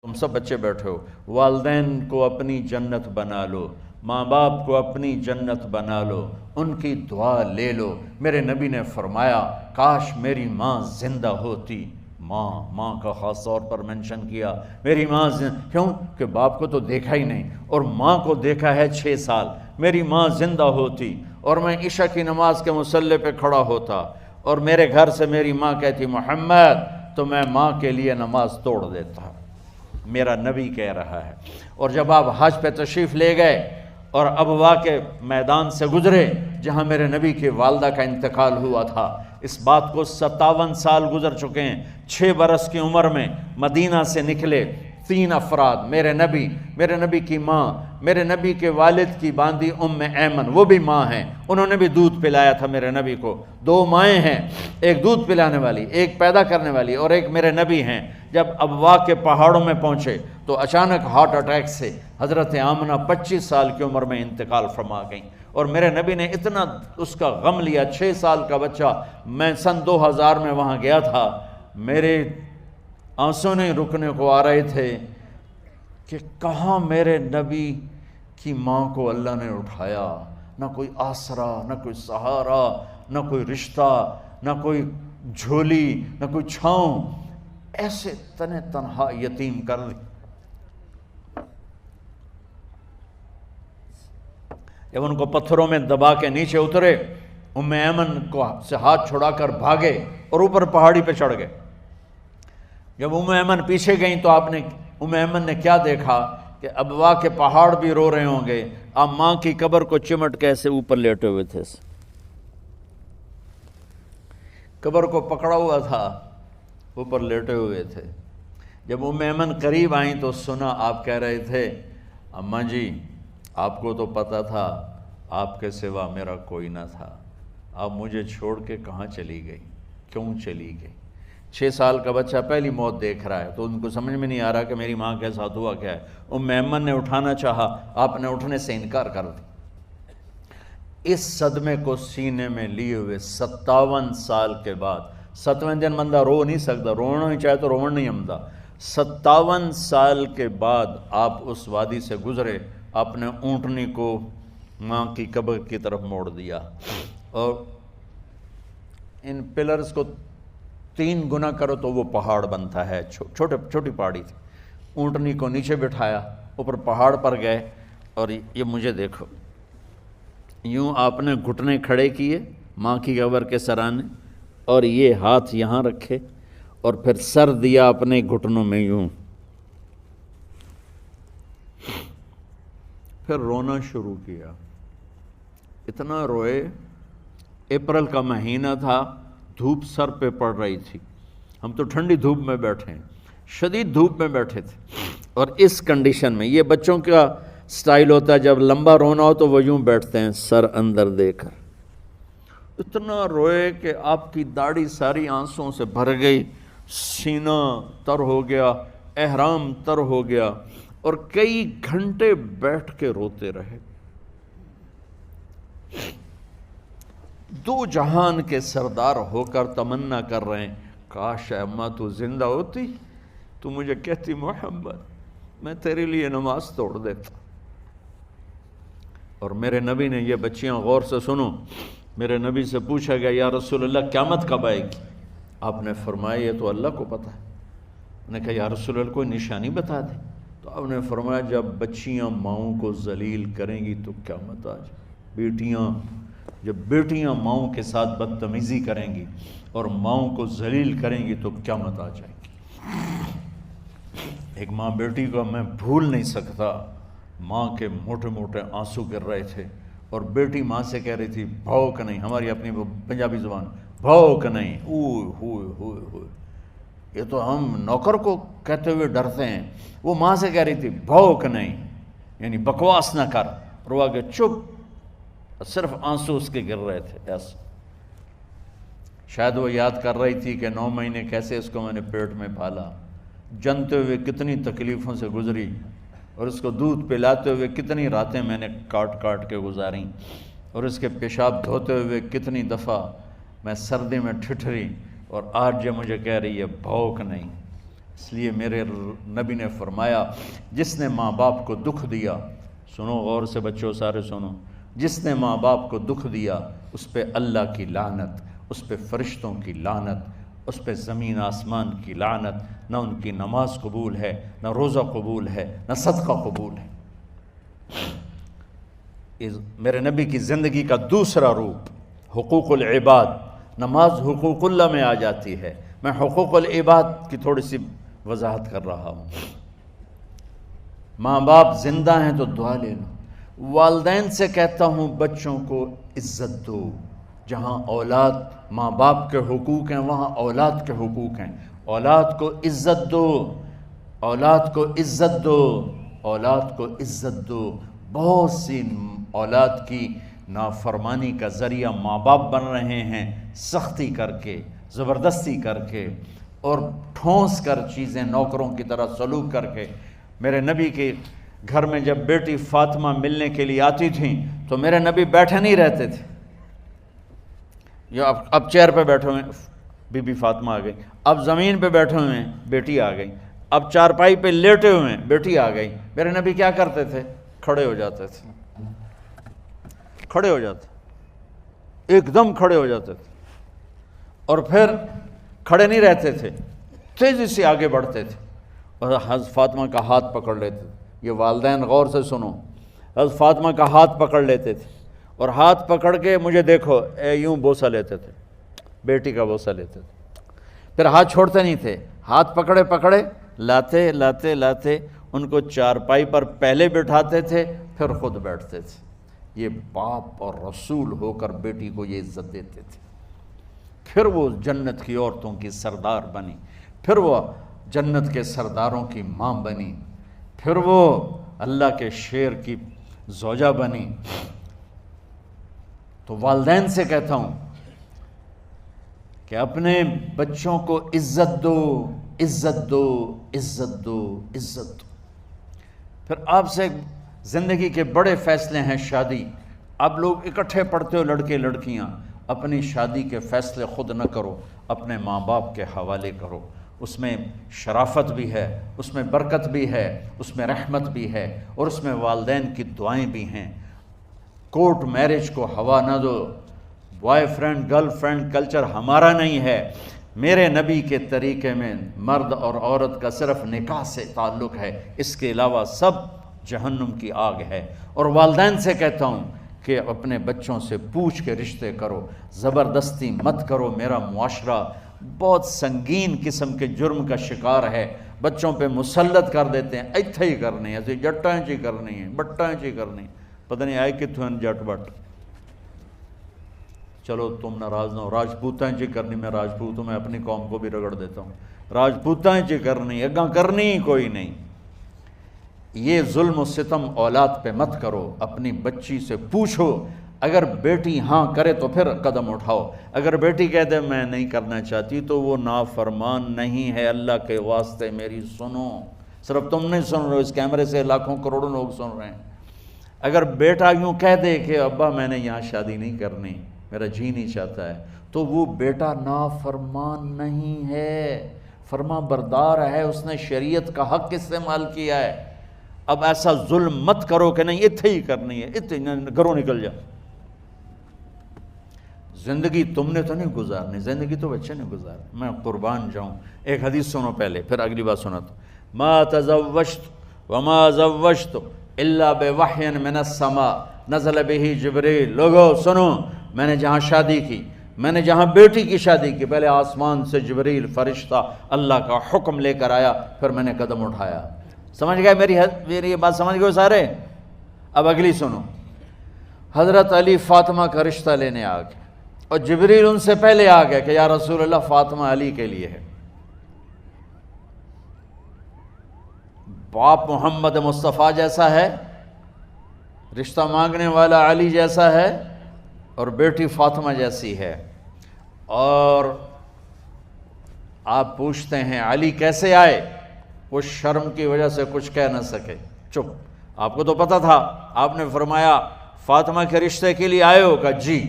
تم سب بچے بیٹھے ہو، والدین کو اپنی جنت بنا لو، ماں باپ کو اپنی جنت بنا لو، ان کی دعا لے لو۔ میرے نبی نے فرمایا کاش میری ماں زندہ ہوتی۔ ماں کا خاص طور پر منشن کیا، میری ماں کیوں کہ باپ کو تو دیکھا ہی نہیں، اور ماں کو دیکھا ہے 6 سال۔ میری ماں زندہ ہوتی اور میں عشاء کی نماز کے مصلی پہ کھڑا ہوتا اور میرے گھر سے میری ماں کہتی محمد، تو میں ماں کے لیے نماز توڑ دیتا۔ میرا نبی کہہ رہا ہے۔ اور جب آپ حج پہ تشریف لے گئے اور ابوا کے میدان سے گزرے جہاں میرے نبی کی والدہ کا انتقال ہوا تھا، اس بات کو 57 سال گزر چکے ہیں۔ 6 برس کی عمر میں مدینہ سے نکلے 3 افراد، میرے نبی کی ماں، میرے نبی کے والد کی باندی ایمن، وہ بھی ماں ہیں، انہوں نے بھی دودھ پلایا تھا میرے نبی کو۔ 2 مائیں ہیں، ایک دودھ پلانے والی، ایک پیدا کرنے والی، اور ایک میرے نبی ہیں۔ جب ابوا کے پہاڑوں میں پہنچے تو اچانک ہارٹ اٹیک سے حضرت آمنہ 25 سال کی عمر میں انتقال فرما گئیں، اور میرے نبی نے اتنا اس کا غم لیا۔ 6 سال کا بچہ، میں سن 2000 میں وہاں گیا تھا، میرے آنسوں نہیں رکنے کو آ رہے تھے کہ کہاں میرے نبی کی ماں کو اللہ نے اٹھایا، نہ کوئی آسرا، نہ کوئی سہارا، نہ کوئی رشتہ، نہ کوئی جھولی، نہ کوئی چھاؤں، ایسے تنہا یتیم کر دی۔ جب ان کو پتھروں میں دبا کے نیچے اترے، ایمن کو سے ہاتھ چھڑا کر بھاگے اور اوپر پہاڑی پہ چڑھ گئے۔ جب ایمن پیچھے گئیں تو ایمن نے کیا دیکھا کہ ابوا کے پہاڑ بھی رو رہے ہوں گے، آپ ماں کی قبر کو چمٹ کے ایسے اوپر لیٹے ہوئے تھے، قبر کو پکڑا ہوا تھا، اوپر لیٹے ہوئے تھے۔ جب ایمن قریب آئیں تو سنا آپ کہہ رہے تھے اماں جی، آپ کو تو پتہ تھا آپ کے سوا میرا کوئی نہ تھا، آپ مجھے چھوڑ کے کہاں چلی گئی، کیوں چلی گئی؟ 6 سال کا بچہ پہلی موت دیکھ رہا ہے تو ان کو سمجھ میں نہیں آ رہا کہ میری ماں کے ساتھ ہوا کیا ہے۔ ایمن نے اٹھانا چاہا، آپ نے اٹھنے سے انکار کر دی۔ اس صدمے کو سینے میں لیے ہوئے 57 سال کے بعد، 7ویں دن بندہ رو نہیں سکتا، رونا ہی چاہے تو رونا نہیں آمدا، 57 سال کے بعد آپ اس وادی سے گزرے، اپنے اونٹنی کو ماں کی قبر کی طرف موڑ دیا، اور ان پلرز کو 3 گنا کرو تو وہ پہاڑ بنتا ہے، چھوٹی پہاڑی تھی۔ اونٹنی کو نیچے بٹھایا، اوپر پہاڑ پر گئے، اور یہ مجھے دیکھو، یوں آپ نے گھٹنے کھڑے کیے ماں کی قبر کے سرانے، اور یہ ہاتھ یہاں رکھے، اور پھر سر دیا اپنے گھٹنوں میں یوں، پھر رونا شروع کیا۔ اتنا روئے، اپریل کا مہینہ تھا، دھوپ سر پہ پڑ رہی تھی، ہم تو ٹھنڈی دھوپ میں بیٹھے ہیں، شدید دھوپ میں بیٹھے تھے، اور اس کنڈیشن میں یہ بچوں کا سٹائل ہوتا ہے، جب لمبا رونا ہو تو وہ یوں بیٹھتے ہیں سر اندر دے کر۔ اتنا روئے کہ آپ کی داڑھی ساری آنسوں سے بھر گئی، سینہ تر ہو گیا، احرام تر ہو گیا، اور کئی گھنٹے بیٹھ کے روتے رہے۔ 2 جہان کے سردار ہو کر تمنا کر رہے ہیں کاش اماں تو زندہ ہوتی، تو مجھے کہتی محمد میں تیرے لیے نماز توڑ دیتا۔ اور میرے نبی نے، یہ بچیاں غور سے سنو، میرے نبی سے پوچھا گیا یا رسول اللہ قیامت کب آئے گی؟ آپ نے فرمایا یہ تو اللہ کو پتہ ہے۔ میں نے کہا یا رسول اللہ کوئی نشانی بتا دیں، تو آپ نے فرمایا جب بچیاں ماؤں کو ذلیل کریں گی تو قیامت آ جائے۔ جب بیٹیاں ماؤں کے ساتھ بدتمیزی کریں گی اور ماؤں کو ذلیل کریں گی تو قیامت آ جائے گی۔ ایک ماں بیٹی کو میں بھول نہیں سکتا، ماں کے موٹے موٹے آنسو گر رہے تھے، اور بیٹی ماں سے کہہ رہی تھی بھوک نہیں، ہماری اپنی پنجابی زبان، بھوک نہیں، اوئے ہوئے ہوئے ہوئے، یہ تو ہم نوکر کو کہتے ہوئے ڈرتے ہیں، وہ ماں سے کہہ رہی تھی بھوک نہیں، یعنی بکواس نہ کر، اور وہ آگے چپ، صرف آنسو اس کے گر رہے تھے ایسا۔ شاید وہ یاد کر رہی تھی کہ 9 مہینے کیسے اس کو میں نے پیٹ میں پالا، جنتے ہوئے کتنی تکلیفوں سے گزری، اور اس کو دودھ پلاتے ہوئے کتنی راتیں میں نے کاٹ کاٹ کے گزاریں، اور اس کے پیشاب دھوتے ہوئے کتنی دفعہ میں سردی میں ٹھٹھری، اور آج یہ مجھے کہہ رہی ہے بھوک نہیں۔ اس لیے میرے نبی نے فرمایا جس نے ماں باپ کو دکھ دیا، سنو غور سے بچوں سارے سنو، جس نے ماں باپ کو دکھ دیا اس پہ اللہ کی لعنت، اس پہ فرشتوں کی لعنت، اس پہ زمین آسمان کی لعنت، نہ ان کی نماز قبول ہے، نہ روزہ قبول ہے، نہ صدقہ قبول ہے۔ میرے نبی کی زندگی کا دوسرا روپ حقوق العباد، نماز حقوق اللہ میں آ جاتی ہے، میں حقوق العباد کی تھوڑی سی وضاحت کر رہا ہوں۔ ماں باپ زندہ ہیں تو دعا لے لو۔ والدین سے کہتا ہوں بچوں کو عزت دو، جہاں اولاد ماں باپ کے حقوق ہیں وہاں اولاد کے حقوق ہیں، اولاد کو عزت دو، اولاد کو عزت دو، اولاد کو عزت دو۔ بہت سی اولاد کی نافرمانی کا ذریعہ ماں باپ بن رہے ہیں، سختی کر کے، زبردستی کر کے اور ٹھونس کر چیزیں نوکروں کی طرح سلوک کر کے۔ میرے نبی کے گھر میں جب بیٹی فاطمہ ملنے کے لیے آتی تھیں تو میرے نبی بیٹھے نہیں رہتے تھے، یا اب چیئر پہ بیٹھے ہوئے بی بی فاطمہ آ گئی، اب زمین پہ بیٹھے ہوئے ہیں بیٹی آ گئی، اب چارپائی پہ لیٹے ہوئے ہیں بیٹی آ گئی۔ میرے نبی کیا کرتے تھے؟ کھڑے ہو جاتے تھے، کھڑے ہو جاتے، ایک دم کھڑے ہو جاتے تھے، اور پھر کھڑے نہیں رہتے تھے، تیزی سے آگے بڑھتے تھے اور حضرت فاطمہ کا ہاتھ پکڑ لیتے تھے۔ یہ والدین غور سے سنو، حضرت فاطمہ کا ہاتھ پکڑ لیتے تھے اور ہاتھ پکڑ کے مجھے دیکھو یوں بوسہ لیتے تھے، بیٹی کا بوسہ لیتے تھے، پھر ہاتھ چھوڑتے نہیں تھے، ہاتھ پکڑے پکڑے لاتے لاتے لاتے ان کو چارپائی پر پہلے بٹھاتے تھے پھر خود بیٹھتے تھے۔ یہ باپ اور رسول ہو کر بیٹی کو یہ عزت دیتے تھے۔ پھر وہ جنت کی عورتوں کی سردار بنی، پھر وہ جنت کے سرداروں کی ماں بنی، پھر وہ اللہ کے شیر کی زوجہ بنی۔ تو والدین سے کہتا ہوں کہ اپنے بچوں کو عزت دو، عزت دو، عزت دو، عزت دو۔ پھر آپ سے زندگی کے بڑے فیصلے ہیں شادی، آپ لوگ اکٹھے پڑھتے ہو لڑکے لڑکیاں، اپنی شادی کے فیصلے خود نہ کرو، اپنے ماں باپ کے حوالے کرو، اس میں شرافت بھی ہے، اس میں برکت بھی ہے، اس میں رحمت بھی ہے، اور اس میں والدین کی دعائیں بھی ہیں۔ کورٹ میرج کو ہوا نہ دو، boyfriend girlfriend culture ہمارا نہیں ہے۔ میرے نبی کے طریقے میں مرد اور عورت کا صرف نکاح سے تعلق ہے، اس کے علاوہ سب جہنم کی آگ ہے۔ اور والدین سے کہتا ہوں کہ اپنے بچوں سے پوچھ کے رشتے کرو، زبردستی مت کرو۔ میرا معاشرہ بہت سنگین قسم کے جرم کا شکار ہے، بچوں پہ مسلط کر دیتے ہیں، ایتھے ہی کرنی ہے، ایسے جٹاں چی کرنی ہے، بٹاں چی کرنی، پتہ نہیں آئے کتوں ہیں جٹ بٹ۔ چلو تم ناراض نہ ہو، راجپوتاں چی کرنی، میں راجپوت ہوں، میں اپنی قوم کو بھی رگڑ دیتا ہوں، راجپوتاں چی کرنی، اگاں کرنی ہی کوئی نہیں۔ یہ ظلم و ستم اولاد پہ مت کرو، اپنی بچی سے پوچھو، اگر بیٹی ہاں کرے تو پھر قدم اٹھاؤ، اگر بیٹی کہہ دے میں نہیں کرنا چاہتی تو وہ نافرمان نہیں ہے۔ اللہ کے واسطے میری سنو، صرف تم نہیں سن رہے ہو، اس کیمرے سے لاکھوں کروڑوں لوگ سن رہے ہیں۔ اگر بیٹا یوں کہہ دے کہ ابا میں نے یہاں شادی نہیں کرنی، میرا جی نہیں چاہتا ہے، تو وہ بیٹا نافرمان نہیں ہے، فرما بردار ہے، اس نے شریعت کا حق استعمال کیا ہے۔ اب ایسا ظلم مت کرو کہ نہیں اتھے ہی کرنی ہے، اتھے گھروں نکل جا۔ زندگی تم نے تو نہیں گزارنی، زندگی تو بچے نے گزارنی، میں قربان جاؤں۔ ایک حدیث سنو پہلے، پھر اگلی بات سنو۔ ما تزوجت وما زوجت الا بوحی من السماء نزل به جبریل۔ لوگو سنو، میں نے جہاں شادی کی، میں نے جہاں بیٹی کی شادی کی، پہلے آسمان سے جبریل فرشتہ اللہ کا حکم لے کر آیا، پھر میں نے قدم اٹھایا۔ سمجھ گئے میری یہ بات سمجھ گئے سارے؟ اب اگلی سنو۔ حضرت علی فاطمہ کا رشتہ لینے آ گئے اور جبریل ان سے پہلے آ گئے کہ یا رسول اللہ فاطمہ علی کے لیے ہے۔ باپ محمد مصطفیٰ جیسا ہے، رشتہ مانگنے والا علی جیسا ہے، اور بیٹی فاطمہ جیسی ہے۔ اور آپ پوچھتے ہیں علی کیسے آئے؟ وہ شرم کی وجہ سے کچھ کہہ نہ سکے، چپ۔ آپ کو تو پتہ تھا، آپ نے فرمایا فاطمہ کے رشتے کے لیے آئے ہو؟ کہا جی۔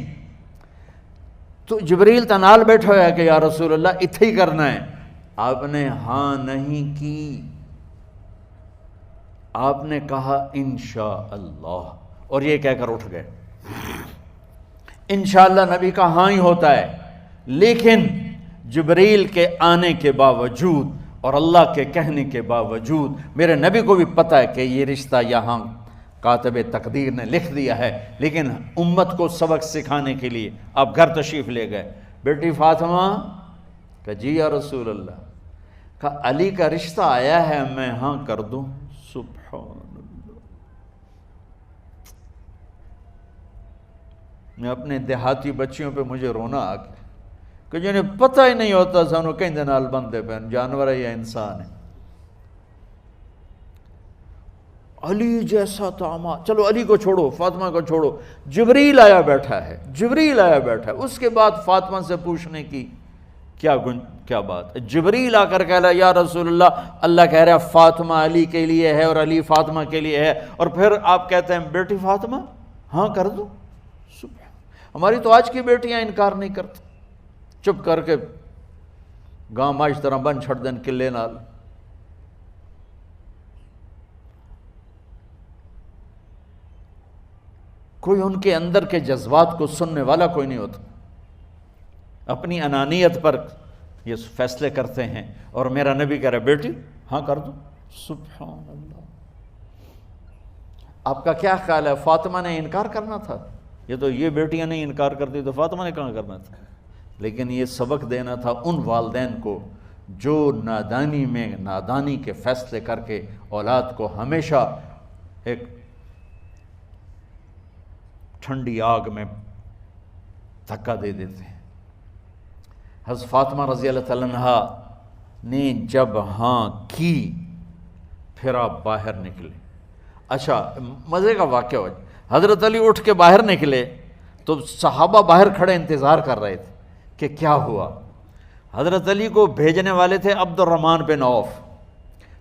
تو جبریل تنال بیٹھا ہوا ہے کہ یا رسول اللہ اتھے ہی کرنا ہے، آپ نے ہاں نہیں کی، آپ نے کہا انشاءاللہ، اور یہ کہہ کر اٹھ گئے۔ انشاءاللہ نبی کا ہاں ہی ہوتا ہے، لیکن جبریل کے آنے کے باوجود اور اللہ کے کہنے کے باوجود میرے نبی کو بھی پتہ ہے کہ یہ رشتہ یہاں کاتب تقدیر نے لکھ دیا ہے، لیکن امت کو سبق سکھانے کے لیے آپ گھر تشریف لے گئے۔ بیٹی فاطمہ کہ جی یا رسول اللہ، کہا علی کا رشتہ آیا ہے، میں ہاں کر دوں؟ سبحان اللہ۔ میں اپنے دیہاتی بچیوں پہ مجھے رونا آ گیا کہ جنہیں پتہ ہی نہیں ہوتا سانو کہیں دے نال بندے پہ جانور ہے یا انسان ہے۔ علی جیسا داماد، چلو علی کو چھوڑو، فاطمہ کو چھوڑو، جبریل آیا بیٹھا ہے، جبریل آیا بیٹھا ہے۔ اس کے بعد فاطمہ سے پوچھنے کی کیا بات ہے؟ جبریل آ کر کہہ رہا یا رسول اللہ، اللہ کہہ رہا ہے فاطمہ علی کے لیے ہے اور علی فاطمہ کے لیے ہے، اور پھر آپ کہتے ہیں بیٹی فاطمہ ہاں کر دو۔ ہماری تو آج کی بیٹیاں انکار نہیں کرتی، چپ کر کے گاں ماش طرح بن چھڑ دین قلعے نال۔ کوئی ان کے اندر کے جذبات کو سننے والا کوئی نہیں ہوتا، اپنی انانیت پر یہ فیصلے کرتے ہیں، اور میرا نبی کہہ رہا ہے بیٹی ہاں کر دو۔ سبحان اللہ۔ آپ کا کیا خیال ہے، فاطمہ نے انکار کرنا تھا؟ یہ تو یہ بیٹیاں نہیں انکار کرتی تو فاطمہ نے کہاں کرنا تھا؟ لیکن یہ سبق دینا تھا ان والدین کو جو نادانی میں نادانی کے فیصلے کر کے اولاد کو ہمیشہ ایک ٹھنڈی آگ میں دھکا دے دیتے ہیں۔ حضرت فاطمہ رضی اللہ تعالیٰ عنہا نے جب ہاں کی، پھر آپ باہر نکلے۔ اچھا مزے کا واقعہ ہو، حضرت علی اٹھ کے باہر نکلے تو صحابہ باہر کھڑے انتظار کر رہے تھے کہ کیا ہوا۔ حضرت علی کو بھیجنے والے تھے عبد الرحمن بن عوف۔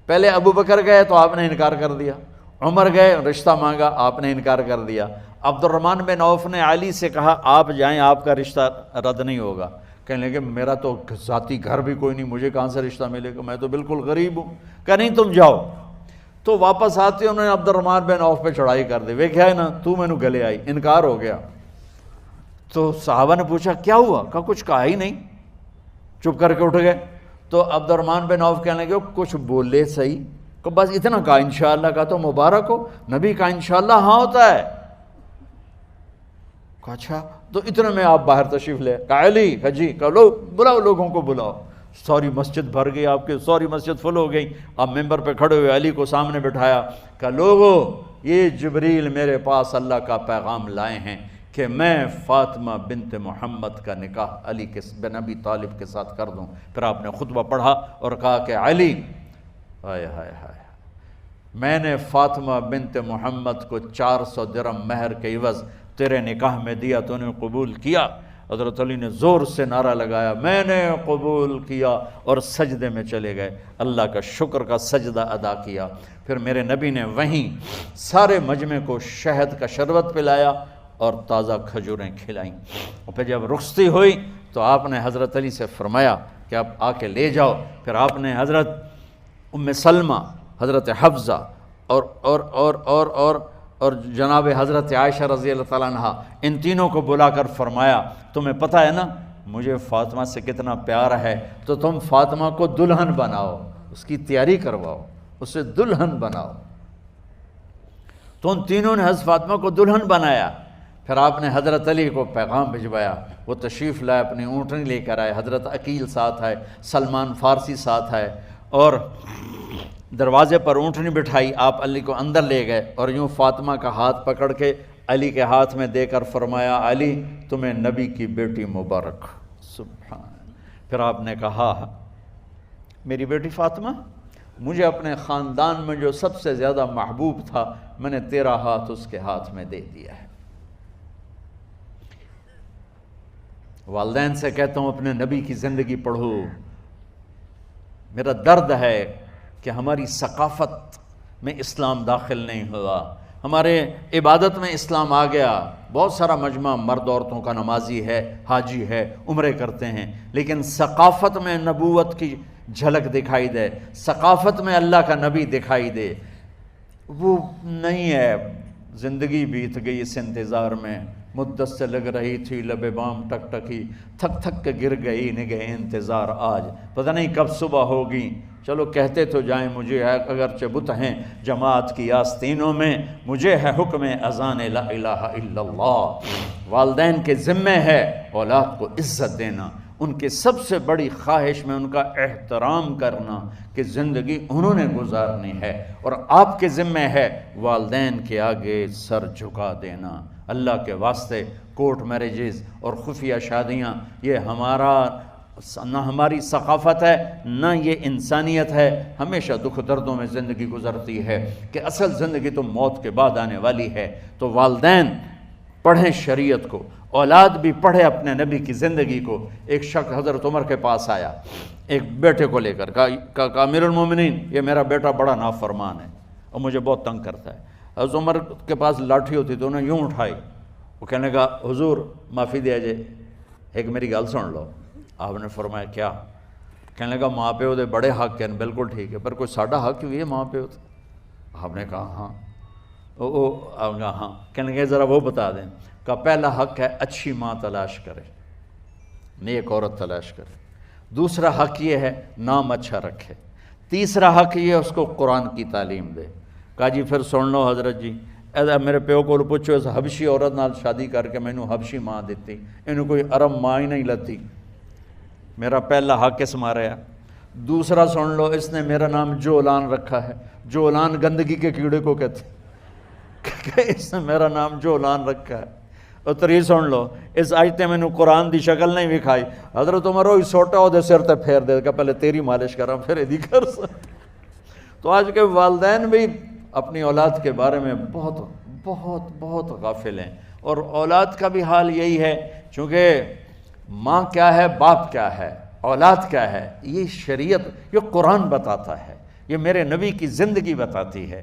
پہلے ابو بکر گئے تو آپ نے انکار کر دیا، عمر گئے رشتہ مانگا، آپ نے انکار کر دیا۔ عبد الرحمن بن عوف نے علی سے کہا آپ جائیں، آپ کا رشتہ رد نہیں ہوگا۔ کہنے لگے میرا تو ذاتی گھر بھی کوئی نہیں، مجھے کہاں سے رشتہ ملے گا، میں تو بالکل غریب ہوں۔ کہا نہیں تم جاؤ۔ تو واپس آتے انہوں نے عبد الرحمن بن عوف پہ چڑھائی کر دی، ویکھیا ہے نا تو مینوں گلے آئی، انکار ہو گیا۔ تو صحابہ نے پوچھا کیا ہوا؟ کہا کچھ کہا ہی نہیں، چپ کر کے اٹھ گئے۔ تو عبد الرحمن بن عوف کہنے لگے کچھ بولے صحیح، کہ بس اتنا کہا انشاءاللہ کا تو مبارک ہو، نبی کا انشاءاللہ ہاں ہوتا ہے۔ کہا اچھا، تو اتنے میں آپ باہر تشریف لے۔ کہا علی، کہا جی، کہا لو بلاؤ، لوگوں کو بلاؤ۔ ساری مسجد بھر گئی، آپ کے ساری مسجد فل ہو گئی۔ آپ ممبر پہ کھڑے ہوئے علی کو سامنے بٹھایا، کہا لوگو یہ جبریل میرے پاس اللہ کا پیغام لائے ہیں کہ میں فاطمہ بنت محمد کا نکاح علی بن ابی طالب کے ساتھ کر دوں۔ پھر آپ نے خطبہ پڑھا اور کہا کہ علی، ہائے ہائے ہائے، میں نے فاطمہ بنت محمد کو 400 درہم مہر کے عوض تیرے نکاح میں دیا، تو نے قبول کیا؟ حضرت علی نے زور سے نعرہ لگایا میں نے قبول کیا، اور سجدے میں چلے گئے، اللہ کا شکر کا سجدہ ادا کیا۔ پھر میرے نبی نے وہیں سارے مجمع کو شہد کا شربت پلایا اور تازہ کھجوریں کھلائیں، اور پھر جب رخصتی ہوئی تو آپ نے حضرت علی سے فرمایا کہ آپ آ کے لے جاؤ۔ پھر آپ نے حضرت ام سلمہ، حضرت حفصہ اور جناب حضرت عائشہ رضی اللہ تعالیٰ عنہ، ان تینوں کو بلا کر فرمایا تمہیں پتہ ہے نا مجھے فاطمہ سے کتنا پیار ہے، تو تم فاطمہ کو دلہن بناؤ، اس کی تیاری کرواؤ، اسے دلہن بناؤ۔ تو ان تینوں نے حضرت فاطمہ کو دلہن بنایا۔ پھر آپ نے حضرت علی کو پیغام بھجوایا، وہ تشریف لائے، اپنی اونٹنی لے کر آئے، حضرت عقیل ساتھ ہے، سلمان فارسی ساتھ ہے، اور دروازے پر اونٹنی بٹھائی، آپ علی کو اندر لے گئے اور یوں فاطمہ کا ہاتھ پکڑ کے علی کے ہاتھ میں دے کر فرمایا علی تمہیں نبی کی بیٹی مبارک۔ سبحان۔ پھر آپ نے کہا میری بیٹی فاطمہ، مجھے اپنے خاندان میں جو سب سے زیادہ محبوب تھا میں نے تیرا ہاتھ اس کے ہاتھ میں دے دیا ہے۔ والدین سے کہتا ہوں اپنے نبی کی زندگی پڑھو۔ میرا درد ہے کہ ہماری ثقافت میں اسلام داخل نہیں ہوا، ہمارے عبادت میں اسلام آ گیا، بہت سارا مجمع مرد عورتوں کا نمازی ہے، حاجی ہے، عمرے کرتے ہیں، لیکن ثقافت میں نبوت کی جھلک دکھائی دے، ثقافت میں اللہ کا نبی دکھائی دے، وہ نہیں ہے۔ زندگی بیت گئی اس انتظار میں، مدت سے لگ رہی تھی لب بام ٹک ٹکی، تھک تھک کے گر گئی نگہ انتظار آج، پتہ نہیں کب صبح ہوگی۔ چلو کہتے تو جائیں مجھے ہے اگرچہ بت ہیں جماعت کی آستینوں میں، مجھے ہے حکم اذان لا الہ الا اللہ۔ والدین کے ذمہ ہے اولاد کو عزت دینا، ان کے سب سے بڑی خواہش میں ان کا احترام کرنا کہ زندگی انہوں نے گزارنی ہے، اور آپ کے ذمہ ہے والدین کے آگے سر جھکا دینا۔ اللہ کے واسطے کورٹ میرجز اور خفیہ شادیاں یہ نہ ہماری ثقافت ہے نہ یہ انسانیت ہے۔ ہمیشہ دکھ دردوں میں زندگی گزرتی ہے کہ اصل زندگی تو موت کے بعد آنے والی ہے۔ تو والدین پڑھیں شریعت کو، اولاد بھی پڑھے اپنے نبی کی زندگی کو۔ ایک شخص حضرت عمر کے پاس آیا ایک بیٹے کو لے کر، کہا امیر المومنین یہ میرا بیٹا بڑا نافرمان ہے اور مجھے بہت تنگ کرتا ہے۔ حضرت عمر کے پاس لاٹھی ہوتی تو انہوں نے یوں اٹھائی، وہ کہنے لگا حضور معافی دیا جائے، ایک میری گل سن لو۔ آپ نے فرمایا کیا؟ کہنے لگا ماں پیو دے بڑے حق ہیں، بالکل ٹھیک ہے، پر کوئی ساڈا حق بھی ہے ماں پیو تے؟ آپ نے کہا ہاں۔ آپ نے کہا ہاں۔ کہنے لگے ذرا وہ بتا دیں۔ کہا پہلا حق ہے اچھی ماں تلاش کرے، نیک عورت تلاش کرے۔ دوسرا حق یہ ہے نام اچھا رکھے۔ تیسرا حق یہ ہے اس کو قرآن کی تعلیم دے۔ کہا جی پھر سن لو حضرت جی، میرے پیو کو پوچھو اس حبشی عورت نال شادی کر کے مینوں حبشی ماں دیتی، انہوں کوئی عرب ماں ہی نہیں لتی۔ میرا پہلا حق اس مارے ہے۔ دوسرا سن لو، اس نے میرا نام جولان رکھا ہے، جولان گندگی کے کیڑے کو کہتے کہ اس نے میرا نام جولان رکھا ہے۔ اور تری سن لو، اس آج تے مینوں قرآن دی شکل نہیں وکھائی۔ حضرت عمر ہوئی سوٹا وہ دے سر تے پھیر دے کہ پہلے تیری مالش کراں پھر ایدی کر سکتا۔ تو آج کے والدین بھی اپنی اولاد کے بارے میں بہت بہت بہت غافل ہیں، اور اولاد کا بھی حال یہی ہے، چونکہ ماں کیا ہے، باپ کیا ہے، اولاد کیا ہے، یہ شریعت، یہ قرآن بتاتا ہے، یہ میرے نبی کی زندگی بتاتی ہے۔